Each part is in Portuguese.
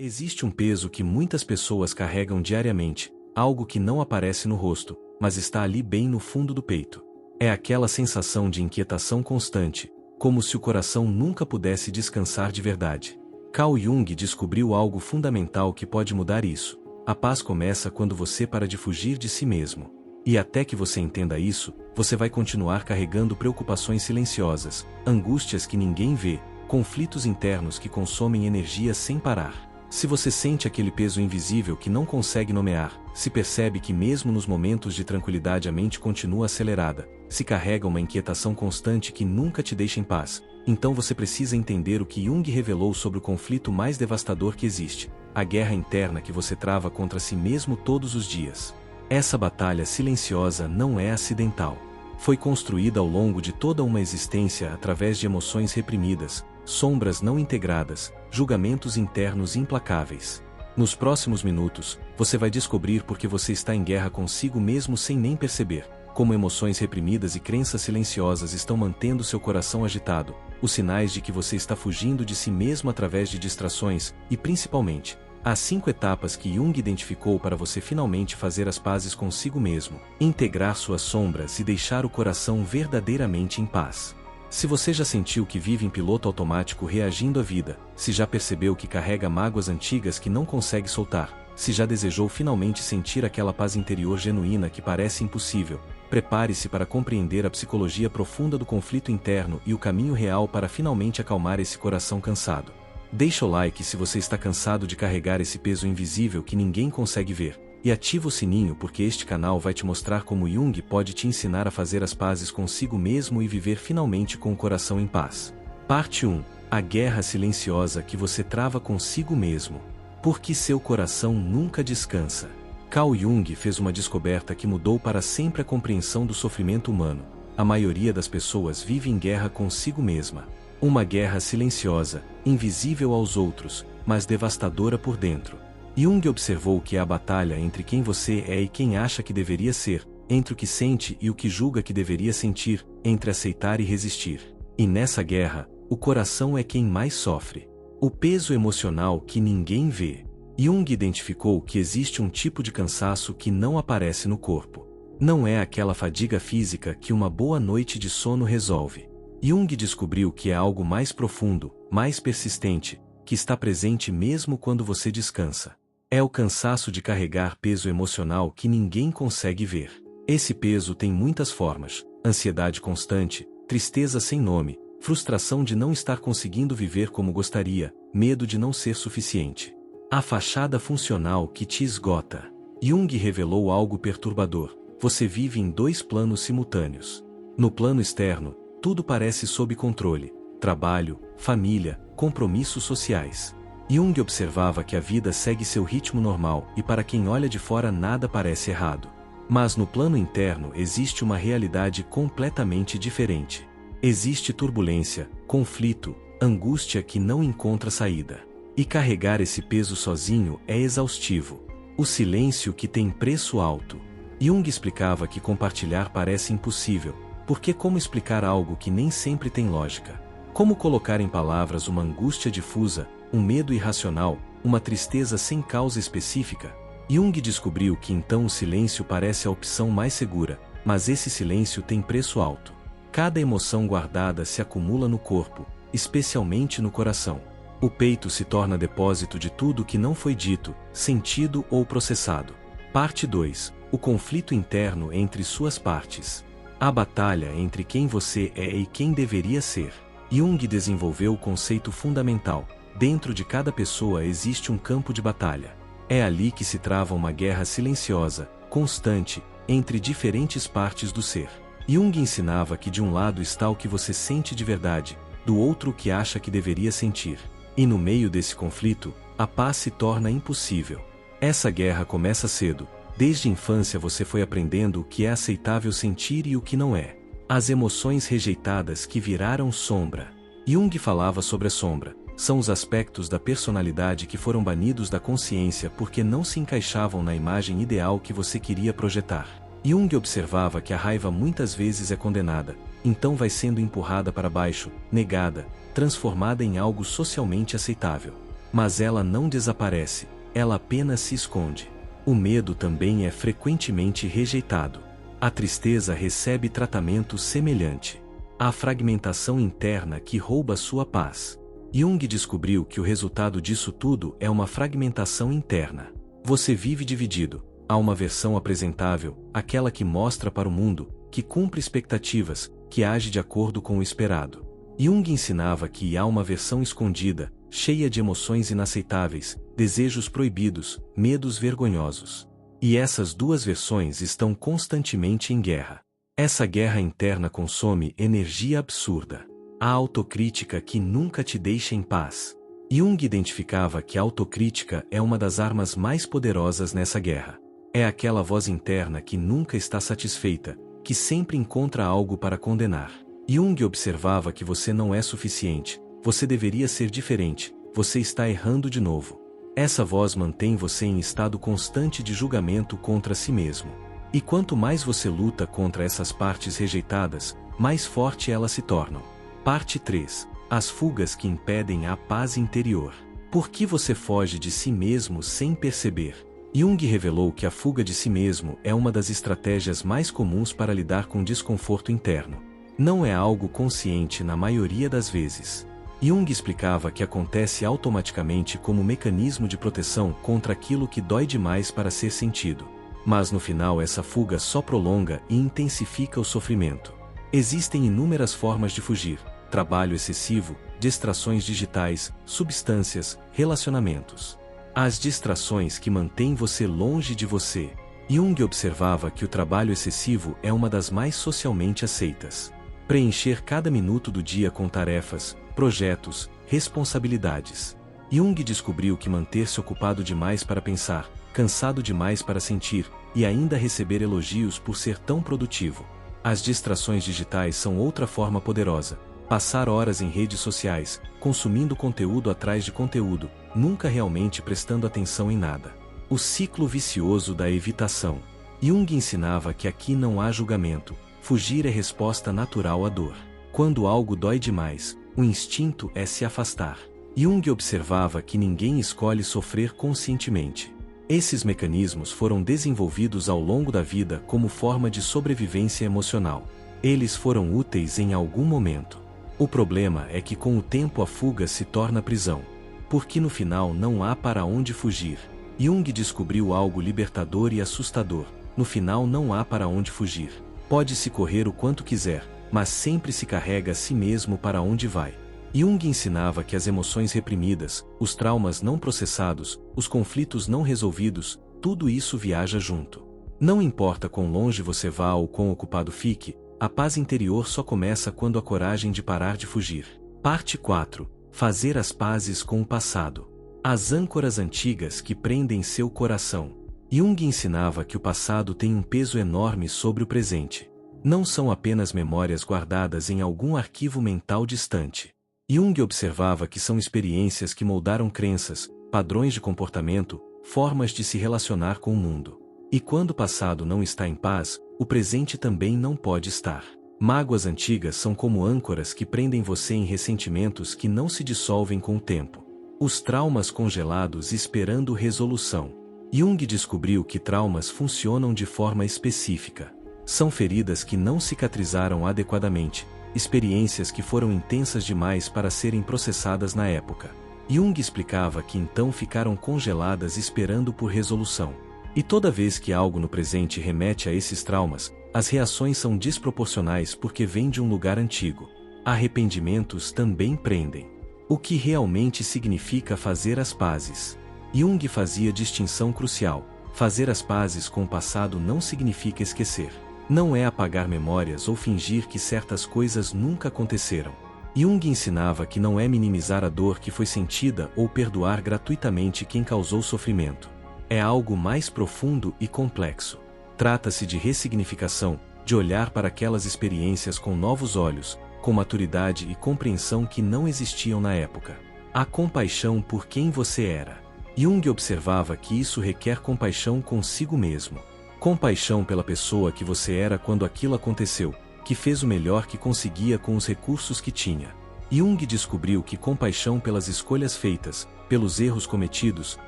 Existe um peso que muitas pessoas carregam diariamente, algo que não aparece no rosto, mas está ali bem no fundo do peito. É aquela sensação de inquietação constante, como se o coração nunca pudesse descansar de verdade. Carl Jung descobriu algo fundamental que pode mudar isso. A paz começa quando você para de fugir de si mesmo. E até que você entenda isso, você vai continuar carregando preocupações silenciosas, angústias que ninguém vê, conflitos internos que consomem energia sem parar. Se você sente aquele peso invisível que não consegue nomear, se percebe que mesmo nos momentos de tranquilidade a mente continua acelerada, se carrega uma inquietação constante que nunca te deixa em paz, então você precisa entender o que Jung revelou sobre o conflito mais devastador que existe, a guerra interna que você trava contra si mesmo todos os dias. Essa batalha silenciosa não é acidental. Foi construída ao longo de toda uma existência através de emoções reprimidas, sombras não integradas, julgamentos internos implacáveis. Nos próximos minutos, você vai descobrir por que você está em guerra consigo mesmo sem nem perceber, como emoções reprimidas e crenças silenciosas estão mantendo seu coração agitado, os sinais de que você está fugindo de si mesmo através de distrações, e principalmente, as 5 etapas que Jung identificou para você finalmente fazer as pazes consigo mesmo, integrar suas sombras e deixar o coração verdadeiramente em paz. Se você já sentiu que vive em piloto automático reagindo à vida, se já percebeu que carrega mágoas antigas que não consegue soltar, se já desejou finalmente sentir aquela paz interior genuína que parece impossível, prepare-se para compreender a psicologia profunda do conflito interno e o caminho real para finalmente acalmar esse coração cansado. Deixa o like se você está cansado de carregar esse peso invisível que ninguém consegue ver. E ativa o sininho porque este canal vai te mostrar como Jung pode te ensinar a fazer as pazes consigo mesmo e viver finalmente com o coração em paz. Parte 1. A guerra silenciosa que você trava consigo mesmo. Porque seu coração nunca descansa. Carl Jung fez uma descoberta que mudou para sempre a compreensão do sofrimento humano. A maioria das pessoas vive em guerra consigo mesma. Uma guerra silenciosa, invisível aos outros, mas devastadora por dentro. Jung observou que é a batalha entre quem você é e quem acha que deveria ser, entre o que sente e o que julga que deveria sentir, entre aceitar e resistir. E nessa guerra, o coração é quem mais sofre. O peso emocional que ninguém vê. Jung identificou que existe um tipo de cansaço que não aparece no corpo. Não é aquela fadiga física que uma boa noite de sono resolve. Jung descobriu que é algo mais profundo, mais persistente, que está presente mesmo quando você descansa. É o cansaço de carregar peso emocional que ninguém consegue ver. Esse peso tem muitas formas: ansiedade constante, tristeza sem nome, frustração de não estar conseguindo viver como gostaria, medo de não ser suficiente. A fachada funcional que te esgota. Jung revelou algo perturbador: você vive em 2 planos simultâneos. No plano externo, tudo parece sob controle: trabalho, família, compromissos sociais. Jung observava que a vida segue seu ritmo normal e para quem olha de fora nada parece errado. Mas no plano interno existe uma realidade completamente diferente. Existe turbulência, conflito, angústia que não encontra saída. E carregar esse peso sozinho é exaustivo. O silêncio que tem preço alto. Jung explicava que compartilhar parece impossível, porque como explicar algo que nem sempre tem lógica? Como colocar em palavras uma angústia difusa, um medo irracional, uma tristeza sem causa específica? Jung descobriu que então o silêncio parece a opção mais segura, mas esse silêncio tem preço alto. Cada emoção guardada se acumula no corpo, especialmente no coração. O peito se torna depósito de tudo que não foi dito, sentido ou processado. Parte 2. O conflito interno entre suas partes. A batalha entre quem você é e quem deveria ser. Jung desenvolveu o conceito fundamental: dentro de cada pessoa existe um campo de batalha. É ali que se trava uma guerra silenciosa, constante, entre diferentes partes do ser. Jung ensinava que de um lado está o que você sente de verdade, do outro o que acha que deveria sentir. E no meio desse conflito, a paz se torna impossível. Essa guerra começa cedo. Desde a infância você foi aprendendo o que é aceitável sentir e o que não é. As emoções rejeitadas que viraram sombra. Jung falava sobre a sombra. São os aspectos da personalidade que foram banidos da consciência porque não se encaixavam na imagem ideal que você queria projetar. Jung observava que a raiva muitas vezes é condenada, então vai sendo empurrada para baixo, negada, transformada em algo socialmente aceitável. Mas ela não desaparece, ela apenas se esconde. O medo também é frequentemente rejeitado. A tristeza recebe tratamento semelhante. A fragmentação interna que rouba sua paz. Jung descobriu que o resultado disso tudo é uma fragmentação interna. Você vive dividido. Há uma versão apresentável, aquela que mostra para o mundo, que cumpre expectativas, que age de acordo com o esperado. Jung ensinava que há uma versão escondida, cheia de emoções inaceitáveis, desejos proibidos, medos vergonhosos. E essas duas versões estão constantemente em guerra. Essa guerra interna consome energia absurda. A autocrítica que nunca te deixa em paz. Jung identificava que a autocrítica é uma das armas mais poderosas nessa guerra. É aquela voz interna que nunca está satisfeita, que sempre encontra algo para condenar. Jung observava que você não é suficiente, você deveria ser diferente, você está errando de novo. Essa voz mantém você em estado constante de julgamento contra si mesmo. E quanto mais você luta contra essas partes rejeitadas, mais forte elas se tornam. Parte 3. As fugas que impedem a paz interior. Por que você foge de si mesmo sem perceber? Jung revelou que a fuga de si mesmo é uma das estratégias mais comuns para lidar com desconforto interno. Não é algo consciente na maioria das vezes. Jung explicava que acontece automaticamente como mecanismo de proteção contra aquilo que dói demais para ser sentido. Mas no final essa fuga só prolonga e intensifica o sofrimento. Existem inúmeras formas de fugir: trabalho excessivo, distrações digitais, substâncias, relacionamentos. As distrações que mantêm você longe de você. Jung observava que o trabalho excessivo é uma das mais socialmente aceitas. Preencher cada minuto do dia com tarefas, projetos, responsabilidades. Jung descobriu que manter-se ocupado demais para pensar, cansado demais para sentir, e ainda receber elogios por ser tão produtivo. As distrações digitais são outra forma poderosa. Passar horas em redes sociais, consumindo conteúdo atrás de conteúdo, nunca realmente prestando atenção em nada. O ciclo vicioso da evitação. Jung ensinava que aqui não há julgamento. Fugir é resposta natural à dor. Quando algo dói demais, o instinto é se afastar. Jung observava que ninguém escolhe sofrer conscientemente. Esses mecanismos foram desenvolvidos ao longo da vida como forma de sobrevivência emocional. Eles foram úteis em algum momento. O problema é que com o tempo a fuga se torna prisão. Porque no final não há para onde fugir. Jung descobriu algo libertador e assustador: no final não há para onde fugir. Pode-se correr o quanto quiser, mas sempre se carrega a si mesmo para onde vai. Jung ensinava que as emoções reprimidas, os traumas não processados, os conflitos não resolvidos, tudo isso viaja junto. Não importa quão longe você vá ou quão ocupado fique, a paz interior só começa quando há coragem de parar de fugir. Parte 4. Fazer as pazes com o passado. As âncoras antigas que prendem seu coração. Jung ensinava que o passado tem um peso enorme sobre o presente. Não são apenas memórias guardadas em algum arquivo mental distante. Jung observava que são experiências que moldaram crenças, padrões de comportamento, formas de se relacionar com o mundo. E quando o passado não está em paz, o presente também não pode estar. Mágoas antigas são como âncoras que prendem você em ressentimentos que não se dissolvem com o tempo. Os traumas congelados esperando resolução. Jung descobriu que traumas funcionam de forma específica. São feridas que não cicatrizaram adequadamente, experiências que foram intensas demais para serem processadas na época. Jung explicava que então ficaram congeladas esperando por resolução. E toda vez que algo no presente remete a esses traumas, as reações são desproporcionais porque vêm de um lugar antigo. Arrependimentos também prendem. O que realmente significa fazer as pazes? Jung fazia distinção crucial. Fazer as pazes com o passado não significa esquecer. Não é apagar memórias ou fingir que certas coisas nunca aconteceram. Jung ensinava que não é minimizar a dor que foi sentida ou perdoar gratuitamente quem causou sofrimento. É algo mais profundo e complexo. Trata-se de ressignificação, de olhar para aquelas experiências com novos olhos, com maturidade e compreensão que não existiam na época. A compaixão por quem você era. Jung observava que isso requer compaixão consigo mesmo. Compaixão pela pessoa que você era quando aquilo aconteceu, que fez o melhor que conseguia com os recursos que tinha. Jung descobriu que compaixão pelas escolhas feitas, pelos erros cometidos,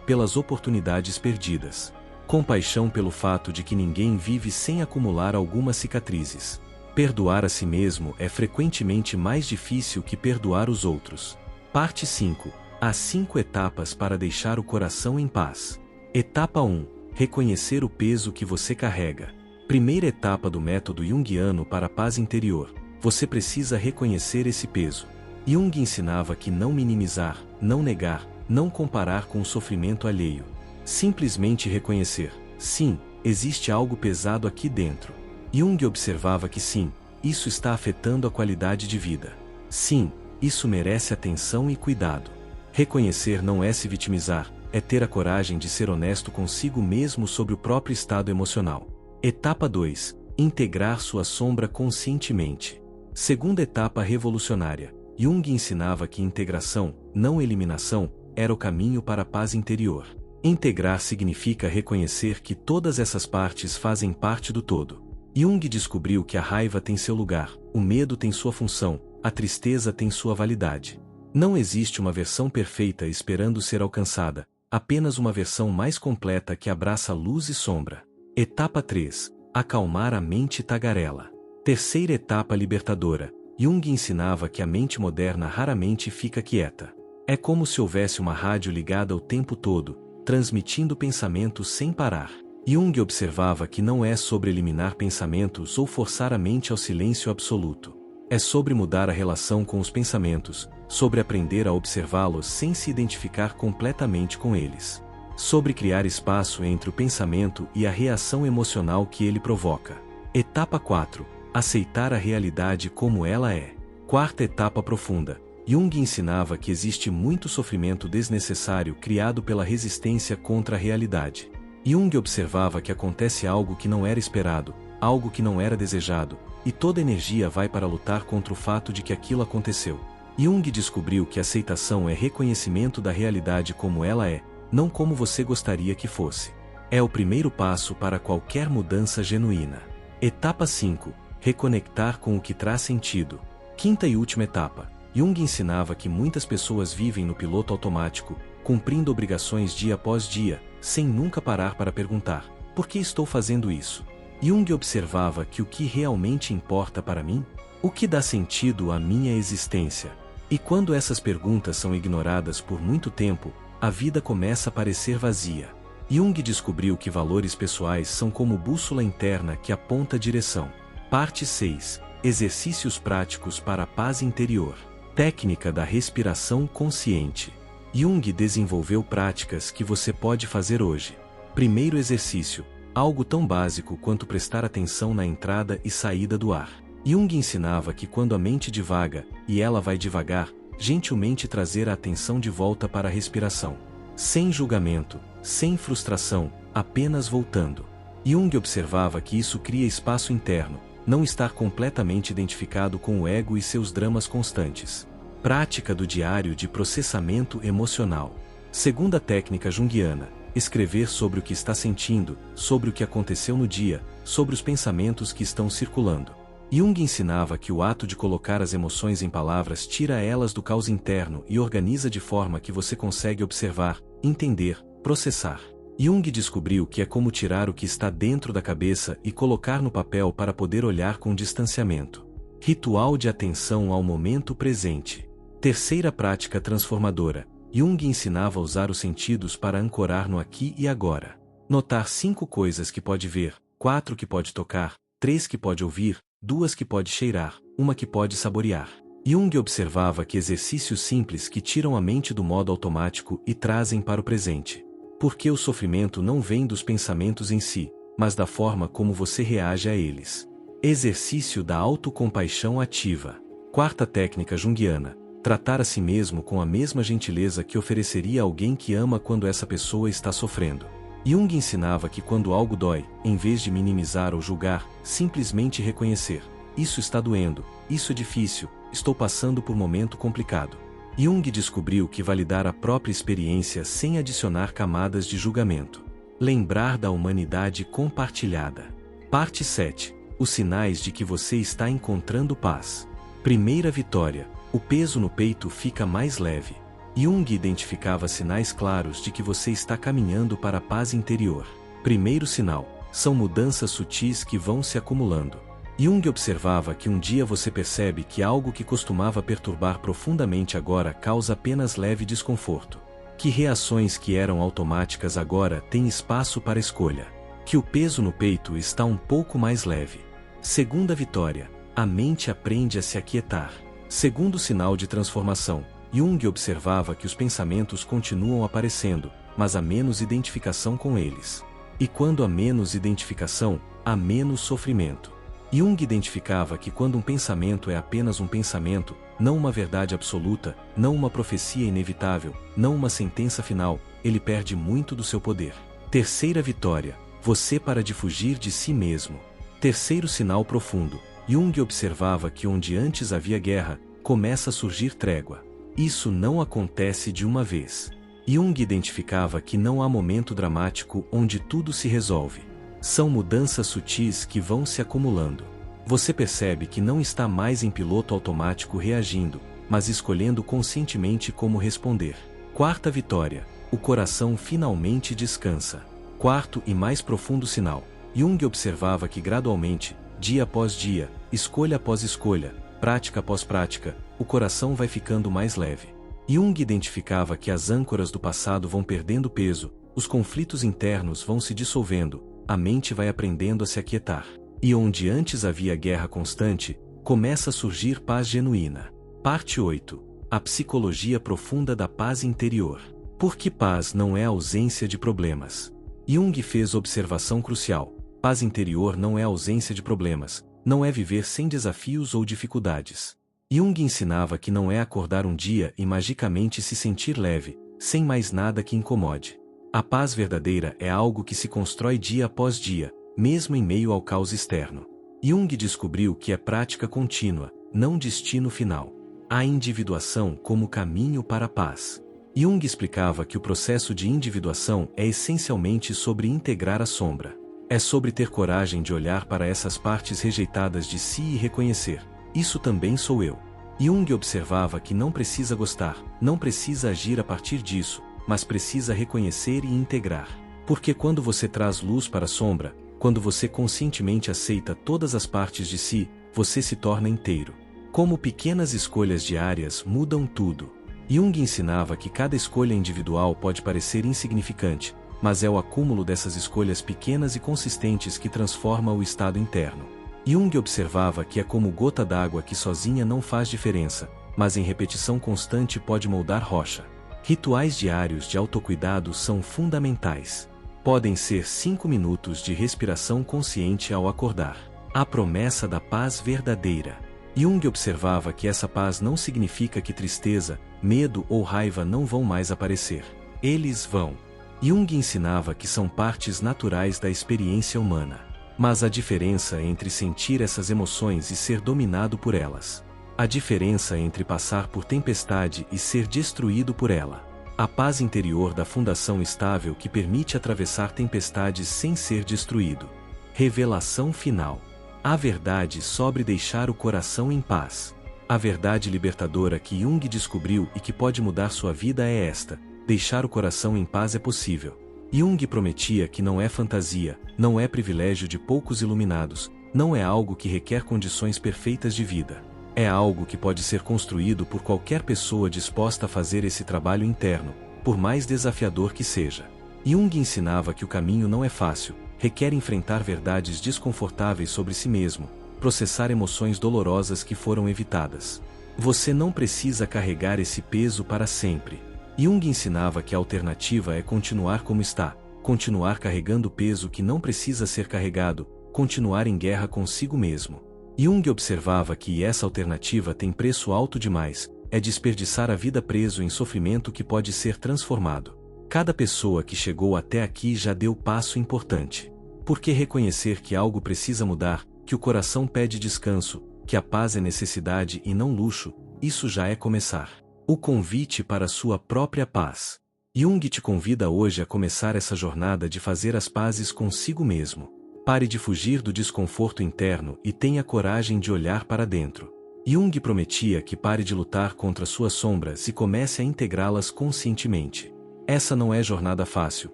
pelas oportunidades perdidas. Compaixão pelo fato de que ninguém vive sem acumular algumas cicatrizes. Perdoar a si mesmo é frequentemente mais difícil que perdoar os outros. Parte 5. Há 5 etapas para deixar o coração em paz. Etapa 1. Reconhecer o peso que você carrega. Primeira etapa do método junguiano para a paz interior. Você precisa reconhecer esse peso. Jung ensinava que não minimizar, não negar, não comparar com o sofrimento alheio. Simplesmente reconhecer: sim, existe algo pesado aqui dentro. Jung observava que sim, isso está afetando a qualidade de vida. Sim, isso merece atenção e cuidado. Reconhecer não é se vitimizar, é ter a coragem de ser honesto consigo mesmo sobre o próprio estado emocional. Etapa 2. Integrar sua sombra conscientemente. Segunda etapa revolucionária. Jung ensinava que integração, não eliminação, era o caminho para a paz interior. Integrar significa reconhecer que todas essas partes fazem parte do todo. Jung descobriu que a raiva tem seu lugar, o medo tem sua função, a tristeza tem sua validade. Não existe uma versão perfeita esperando ser alcançada, apenas uma versão mais completa que abraça luz e sombra. Etapa 3. Acalmar a mente tagarela. Terceira etapa libertadora. Jung ensinava que a mente moderna raramente fica quieta. É como se houvesse uma rádio ligada o tempo todo, transmitindo pensamentos sem parar. Jung observava que não é sobre eliminar pensamentos ou forçar a mente ao silêncio absoluto. É sobre mudar a relação com os pensamentos, sobre aprender a observá-los sem se identificar completamente com eles. Sobre criar espaço entre o pensamento e a reação emocional que ele provoca. Etapa 4. Aceitar a realidade como ela é. Quarta etapa profunda. Jung ensinava que existe muito sofrimento desnecessário criado pela resistência contra a realidade. Jung observava que acontece algo que não era esperado, algo que não era desejado, e toda energia vai para lutar contra o fato de que aquilo aconteceu. Jung descobriu que aceitação é reconhecimento da realidade como ela é, não como você gostaria que fosse. É o primeiro passo para qualquer mudança genuína. Etapa 5. Reconectar com o que traz sentido. Quinta e última etapa. Jung ensinava que muitas pessoas vivem no piloto automático, cumprindo obrigações dia após dia, sem nunca parar para perguntar: por que estou fazendo isso? Jung observava que o que realmente importa para mim? O que dá sentido à minha existência? E quando essas perguntas são ignoradas por muito tempo, a vida começa a parecer vazia. Jung descobriu que valores pessoais são como bússola interna que aponta a direção. Parte 6. Exercícios práticos para a paz interior. Técnica da respiração consciente. Jung desenvolveu práticas que você pode fazer hoje. Primeiro exercício. Algo tão básico quanto prestar atenção na entrada e saída do ar. Jung ensinava que quando a mente divaga, e ela vai devagar, gentilmente trazer a atenção de volta para a respiração. Sem julgamento, sem frustração, apenas voltando. Jung observava que isso cria espaço interno, não estar completamente identificado com o ego e seus dramas constantes. Prática do diário de processamento emocional. Segunda técnica junguiana. Escrever sobre o que está sentindo, sobre o que aconteceu no dia, sobre os pensamentos que estão circulando. Jung ensinava que o ato de colocar as emoções em palavras tira elas do caos interno e organiza de forma que você consegue observar, entender, processar. Jung descobriu que é como tirar o que está dentro da cabeça e colocar no papel para poder olhar com distanciamento. Ritual de atenção ao momento presente. Terceira prática transformadora. Jung ensinava a usar os sentidos para ancorar no aqui e agora. Notar 5 coisas que pode ver, 4 que pode tocar, 3 que pode ouvir, 2 que pode cheirar, 1 que pode saborear. Jung observava que exercícios simples que tiram a mente do modo automático e trazem para o presente. Porque o sofrimento não vem dos pensamentos em si, mas da forma como você reage a eles. Exercício da autocompaixão ativa. Quarta técnica junguiana. Tratar a si mesmo com a mesma gentileza que ofereceria a alguém que ama quando essa pessoa está sofrendo. Jung ensinava que quando algo dói, em vez de minimizar ou julgar, simplesmente reconhecer: isso está doendo, isso é difícil, estou passando por um momento complicado. Jung descobriu que validar a própria experiência sem adicionar camadas de julgamento. Lembrar da humanidade compartilhada. Parte 7. Os sinais de que você está encontrando paz. Primeira vitória. O peso no peito fica mais leve. Jung identificava sinais claros de que você está caminhando para a paz interior. Primeiro sinal: são mudanças sutis que vão se acumulando. Jung observava que um dia você percebe que algo que costumava perturbar profundamente agora causa apenas leve desconforto. Que reações que eram automáticas agora têm espaço para escolha. Que o peso no peito está um pouco mais leve. Segunda vitória: a mente aprende a se aquietar. Segundo sinal de transformação: Jung observava que os pensamentos continuam aparecendo, mas há menos identificação com eles. E quando há menos identificação, há menos sofrimento. Jung identificava que quando um pensamento é apenas um pensamento, não uma verdade absoluta, não uma profecia inevitável, não uma sentença final, ele perde muito do seu poder. Terceira vitória: você para de fugir de si mesmo. Terceiro sinal profundo: Jung observava que onde antes havia guerra, começa a surgir trégua. Isso não acontece de uma vez. Jung identificava que não há momento dramático onde tudo se resolve. São mudanças sutis que vão se acumulando. Você percebe que não está mais em piloto automático reagindo, mas escolhendo conscientemente como responder. Quarta vitória: o coração finalmente descansa. Quarto e mais profundo sinal: Jung observava que gradualmente, dia após dia, escolha após escolha, prática após prática, o coração vai ficando mais leve. Jung identificava que as âncoras do passado vão perdendo peso, os conflitos internos vão se dissolvendo, a mente vai aprendendo a se aquietar. E onde antes havia guerra constante, começa a surgir paz genuína. Parte 8. A psicologia profunda da paz interior. Porque paz não é ausência de problemas. Jung fez observação crucial: paz interior não é ausência de problemas, não é viver sem desafios ou dificuldades. Jung ensinava que não é acordar um dia e magicamente se sentir leve, sem mais nada que incomode. A paz verdadeira é algo que se constrói dia após dia, mesmo em meio ao caos externo. Jung descobriu que é prática contínua, não destino final. A individuação como caminho para a paz. Jung explicava que o processo de individuação é essencialmente sobre integrar a sombra. É sobre ter coragem de olhar para essas partes rejeitadas de si e reconhecer: isso também sou eu. Jung observava que não precisa gostar, não precisa agir a partir disso, mas precisa reconhecer e integrar. Porque quando você traz luz para a sombra, quando você conscientemente aceita todas as partes de si, você se torna inteiro. Como pequenas escolhas diárias mudam tudo. Jung ensinava que cada escolha individual pode parecer insignificante, mas é o acúmulo dessas escolhas pequenas e consistentes que transforma o estado interno. Jung observava que é como gota d'água que sozinha não faz diferença, mas em repetição constante pode moldar rocha. Rituais diários de autocuidado são fundamentais. Podem ser 5 minutos de respiração consciente ao acordar. A promessa da paz verdadeira. Jung observava que essa paz não significa que tristeza, medo ou raiva não vão mais aparecer. Eles vão. Jung ensinava que são partes naturais da experiência humana. Mas a diferença entre sentir essas emoções e ser dominado por elas. A diferença entre passar por tempestade e ser destruído por ela. A paz interior da fundação estável que permite atravessar tempestades sem ser destruído. Revelação final. A verdade sobre deixar o coração em paz. A verdade libertadora que Jung descobriu e que pode mudar sua vida é esta: deixar o coração em paz é possível. Jung prometia que não é fantasia, não é privilégio de poucos iluminados, não é algo que requer condições perfeitas de vida. É algo que pode ser construído por qualquer pessoa disposta a fazer esse trabalho interno, por mais desafiador que seja. Jung ensinava que o caminho não é fácil, requer enfrentar verdades desconfortáveis sobre si mesmo, processar emoções dolorosas que foram evitadas. Você não precisa carregar esse peso para sempre. Jung ensinava que a alternativa é continuar como está, continuar carregando peso que não precisa ser carregado, continuar em guerra consigo mesmo. Jung observava que essa alternativa tem preço alto demais, é desperdiçar a vida preso em sofrimento que pode ser transformado. Cada pessoa que chegou até aqui já deu passo importante. Porque reconhecer que algo precisa mudar, que o coração pede descanso, que a paz é necessidade e não luxo, isso já é começar. O convite para sua própria paz. Jung te convida hoje a começar essa jornada de fazer as pazes consigo mesmo. Pare de fugir do desconforto interno e tenha coragem de olhar para dentro. Jung prometia que pare de lutar contra suas sombras e comece a integrá-las conscientemente. Essa não é jornada fácil,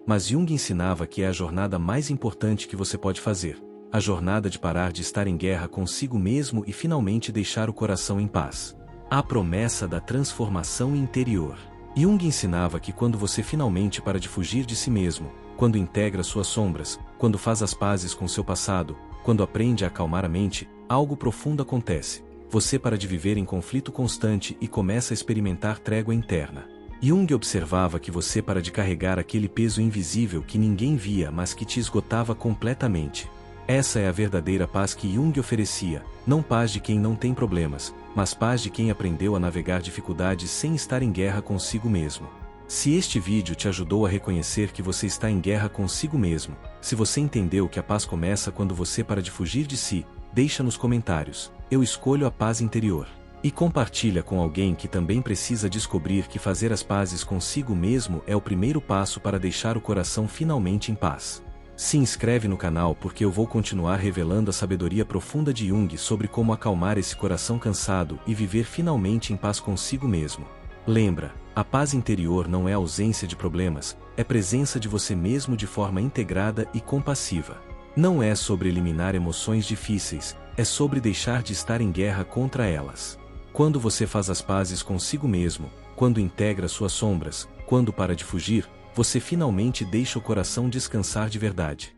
mas Jung ensinava que é a jornada mais importante que você pode fazer. A jornada de parar de estar em guerra consigo mesmo e finalmente deixar o coração em paz. A promessa da transformação interior. Jung ensinava que quando você finalmente para de fugir de si mesmo, quando integra suas sombras, quando faz as pazes com seu passado, quando aprende a acalmar a mente, algo profundo acontece. Você para de viver em conflito constante e começa a experimentar trégua interna. Jung observava que você para de carregar aquele peso invisível que ninguém via mas que te esgotava completamente. Essa é a verdadeira paz que Jung oferecia, não paz de quem não tem problemas, mas paz de quem aprendeu a navegar dificuldades sem estar em guerra consigo mesmo. Se este vídeo te ajudou a reconhecer que você está em guerra consigo mesmo, se você entendeu que a paz começa quando você para de fugir de si, deixa nos comentários, eu escolho a paz interior. E compartilha com alguém que também precisa descobrir que fazer as pazes consigo mesmo é o primeiro passo para deixar o coração finalmente em paz. Se inscreve no canal porque eu vou continuar revelando a sabedoria profunda de Jung sobre como acalmar esse coração cansado e viver finalmente em paz consigo mesmo. Lembra, a paz interior não é ausência de problemas, é presença de você mesmo de forma integrada e compassiva. Não é sobre eliminar emoções difíceis, é sobre deixar de estar em guerra contra elas. Quando você faz as pazes consigo mesmo, quando integra suas sombras, quando para de fugir, você finalmente deixa o coração descansar de verdade.